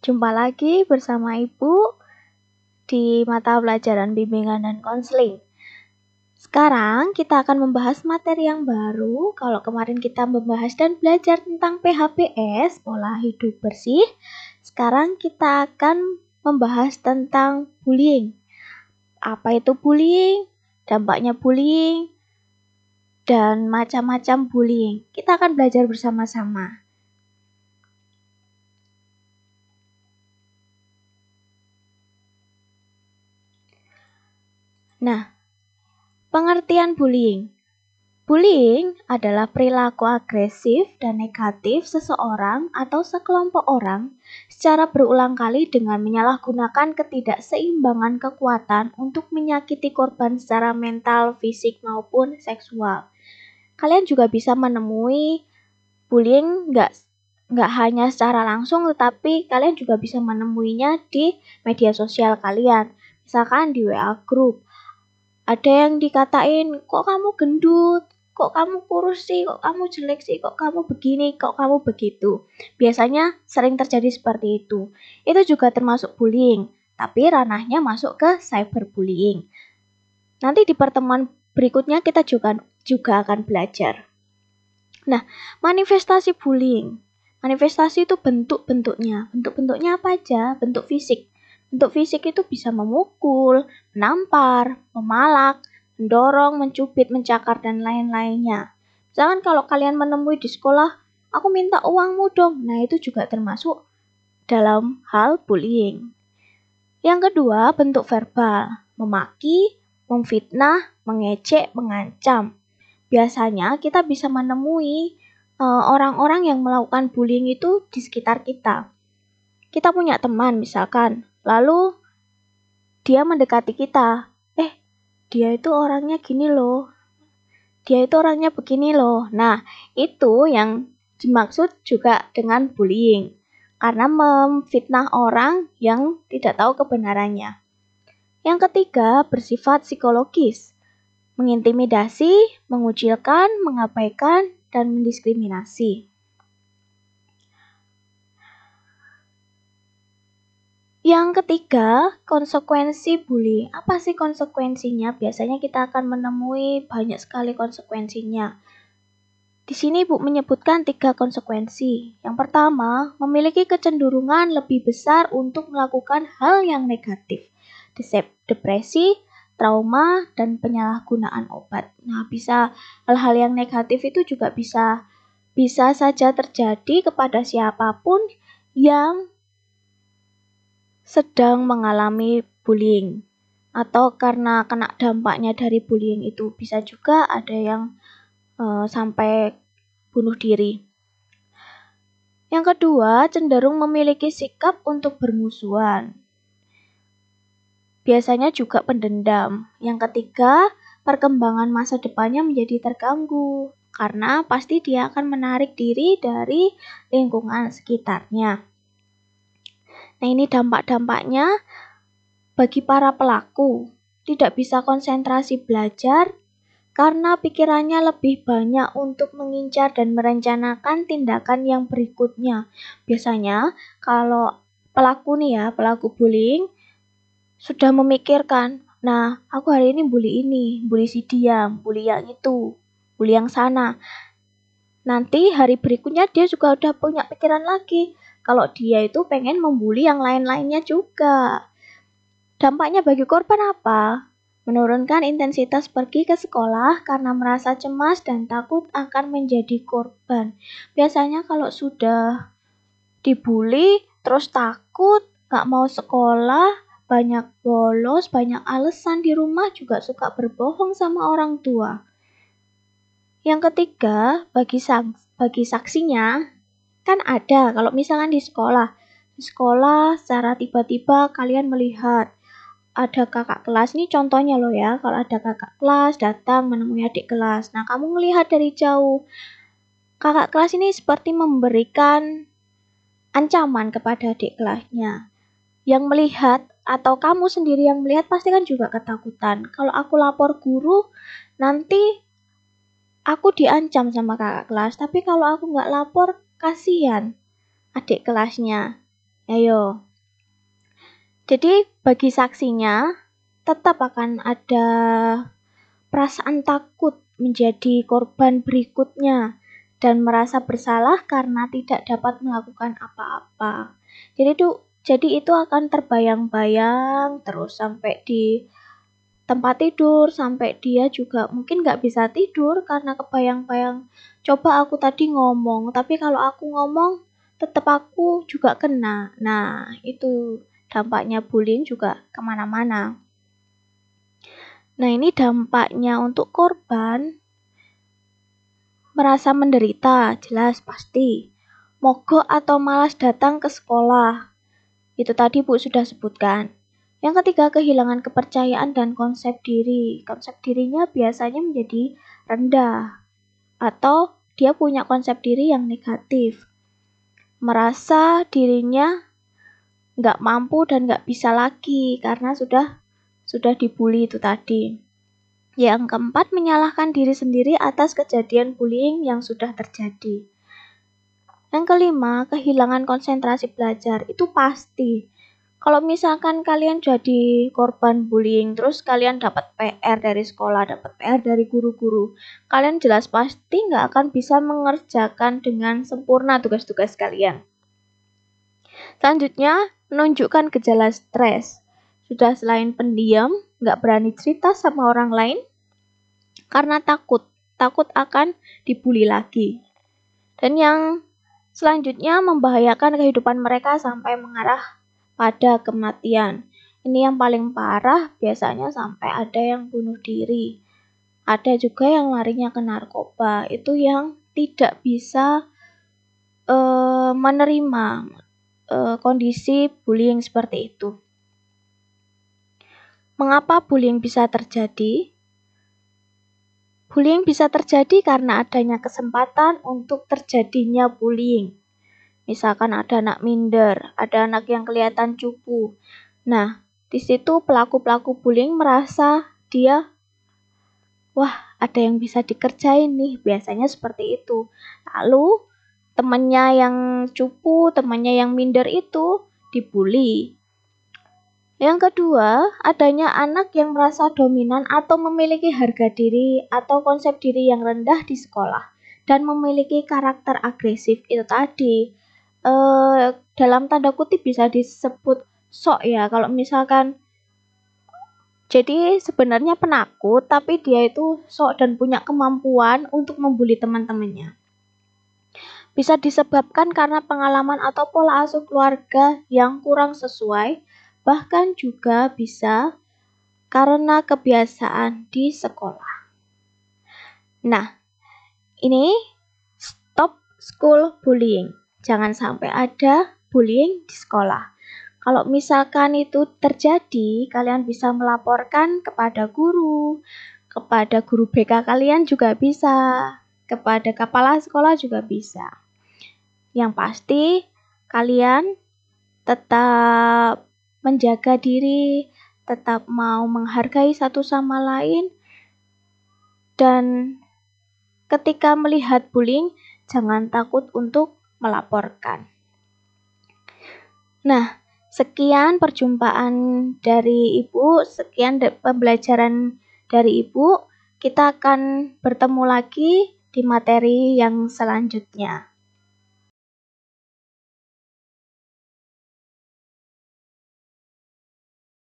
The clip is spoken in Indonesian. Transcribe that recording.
Jumpa lagi bersama Ibu di mata pelajaran bimbingan dan konseling. Sekarang kita akan membahas materi yang baru. Kalau kemarin kita membahas dan belajar tentang PHBS, pola hidup bersih. Sekarang kita akan membahas tentang bullying. Apa itu bullying? Dampaknya bullying dan macam-macam bullying. Kita akan belajar bersama-sama. Nah, pengertian bullying. Bullying adalah perilaku agresif dan negatif seseorang atau sekelompok orang secara berulang kali dengan menyalahgunakan ketidakseimbangan kekuatan untuk menyakiti korban secara mental, fisik, maupun seksual. Kalian juga bisa menemui bullying nggak hanya secara langsung, tetapi kalian juga bisa menemuinya di media sosial kalian. Misalkan di WA group. Ada yang dikatain, kok kamu gendut, kok kamu kurus sih, kok kamu jelek sih, kok kamu begini, kok kamu begitu. Biasanya sering terjadi seperti itu. Itu juga termasuk bullying, tapi ranahnya masuk ke cyberbullying. Nanti di pertemuan berikutnya kita juga akan belajar. Nah, manifestasi bullying. Manifestasi itu bentuk-bentuknya. Bentuk-bentuknya apa aja? Bentuk fisik. Bentuk fisik itu bisa memukul, menampar, memalak, mendorong, mencubit, mencakar, dan lain-lainnya. Misalkan kalau kalian menemui di sekolah, aku minta uangmu dong. Nah, itu juga termasuk dalam hal bullying. Yang kedua, bentuk verbal. Memaki, memfitnah, mengejek, mengancam. Biasanya kita bisa menemui orang-orang yang melakukan bullying itu di sekitar kita. Kita punya teman misalkan, lalu dia mendekati kita. Dia itu orangnya gini loh. Dia itu orangnya begini loh. Nah, itu yang dimaksud juga dengan bullying. Karena memfitnah orang yang tidak tahu kebenarannya. Yang ketiga, bersifat psikologis. Mengintimidasi, mengucilkan, mengabaikan, dan mendiskriminasi. Yang ketiga, konsekuensi bullying. Apa sih konsekuensinya? Biasanya kita akan menemui banyak sekali konsekuensinya. Di sini Ibu menyebutkan 3 konsekuensi. Yang pertama, memiliki kecenderungan lebih besar untuk melakukan hal yang negatif. Depresi, trauma, dan penyalahgunaan obat. Nah, hal-hal yang negatif itu juga bisa saja terjadi kepada siapapun yang sedang mengalami bullying atau karena kena dampaknya dari bullying itu. Bisa juga ada yang sampai bunuh diri. Yang kedua, cenderung memiliki sikap untuk bermusuhan. Biasanya juga pendendam. Yang ketiga, perkembangan masa depannya menjadi terganggu karena pasti dia akan menarik diri dari lingkungan sekitarnya. Nah, ini dampak-dampaknya bagi para pelaku. Tidak bisa konsentrasi belajar karena pikirannya lebih banyak untuk mengincar dan merencanakan tindakan yang berikutnya. Biasanya kalau pelaku bullying sudah memikirkan, nah aku hari ini bully si dia, bully yang itu, bully yang sana. Nanti hari berikutnya dia juga udah punya pikiran lagi, kalau dia itu pengen membuli yang lain-lainnya juga. Dampaknya bagi korban apa? Menurunkan intensitas pergi ke sekolah karena merasa cemas dan takut akan menjadi korban. Biasanya kalau sudah dibully, terus takut, gak mau sekolah, banyak bolos, banyak alasan di rumah, juga suka berbohong sama orang tua. Yang ketiga, bagi saksinya, kan ada, kalau misalkan di sekolah secara tiba-tiba kalian melihat ada kakak kelas, ini contohnya loh ya, kalau ada kakak kelas datang menemui adik kelas, nah kamu melihat dari jauh, kakak kelas ini seperti memberikan ancaman kepada adik kelasnya. Yang melihat atau kamu sendiri yang melihat pasti kan juga ketakutan, kalau aku lapor guru, nanti aku diancam sama kakak kelas, tapi kalau aku nggak lapor, kasihan adik kelasnya. Ayo. Jadi bagi saksinya tetap akan ada perasaan takut menjadi korban berikutnya dan merasa bersalah karena tidak dapat melakukan apa-apa. Jadi itu akan terbayang-bayang terus sampai di tempat tidur, sampai dia juga mungkin nggak bisa tidur karena kebayang-bayang. Coba aku tadi ngomong, tapi kalau aku ngomong tetap aku juga kena. Nah, itu dampaknya bullying juga kemana-mana. Nah, ini dampaknya untuk korban merasa menderita, jelas pasti. Mogok atau malas datang ke sekolah. Itu tadi Bu sudah sebutkan. Yang ketiga, kehilangan kepercayaan dan konsep diri. Konsep dirinya biasanya menjadi rendah atau dia punya konsep diri yang negatif. Merasa dirinya nggak mampu dan nggak bisa lagi karena sudah dibully itu tadi. Yang keempat, menyalahkan diri sendiri atas kejadian bullying yang sudah terjadi. Yang kelima, kehilangan konsentrasi belajar. Itu pasti. Kalau misalkan kalian jadi korban bullying, terus kalian dapat PR dari sekolah, dapat PR dari guru-guru, kalian jelas pasti nggak akan bisa mengerjakan dengan sempurna tugas-tugas kalian. Selanjutnya, menunjukkan gejala stres. Sudah selain pendiam, nggak berani cerita sama orang lain, karena takut akan dibully lagi. Dan yang selanjutnya, membahayakan kehidupan mereka sampai mengarah pada kematian. Ini yang paling parah, biasanya sampai ada yang bunuh diri. Ada juga yang larinya ke narkoba. Itu yang tidak bisa menerima kondisi bullying seperti itu. Mengapa bullying bisa terjadi? Bullying bisa terjadi karena adanya kesempatan untuk terjadinya bullying. Misalkan ada anak minder, ada anak yang kelihatan cupu. Nah, di situ pelaku-pelaku bullying merasa dia, wah, ada yang bisa dikerjain nih, biasanya seperti itu. Lalu, temannya yang cupu, temannya yang minder itu dibully. Yang kedua, adanya anak yang merasa dominan atau memiliki harga diri atau konsep diri yang rendah di sekolah dan memiliki karakter agresif itu tadi. Dalam tanda kutip bisa disebut sok ya, kalau misalkan jadi sebenarnya penakut tapi dia itu sok dan punya kemampuan untuk membuli teman-temannya. Bisa disebabkan karena pengalaman atau pola asuh keluarga yang kurang sesuai, bahkan juga bisa karena kebiasaan di sekolah. Nah, ini stop school bullying. Jangan sampai ada bullying di sekolah. Kalau misalkan itu terjadi, kalian bisa melaporkan kepada guru BK kalian juga bisa, kepada kepala sekolah juga bisa. Yang pasti, kalian tetap menjaga diri, tetap mau menghargai satu sama lain, dan ketika melihat bullying, jangan takut untuk melaporkan. Nah, sekian perjumpaan dari Ibu, sekian pembelajaran dari Ibu. Kita akan bertemu lagi di materi yang selanjutnya.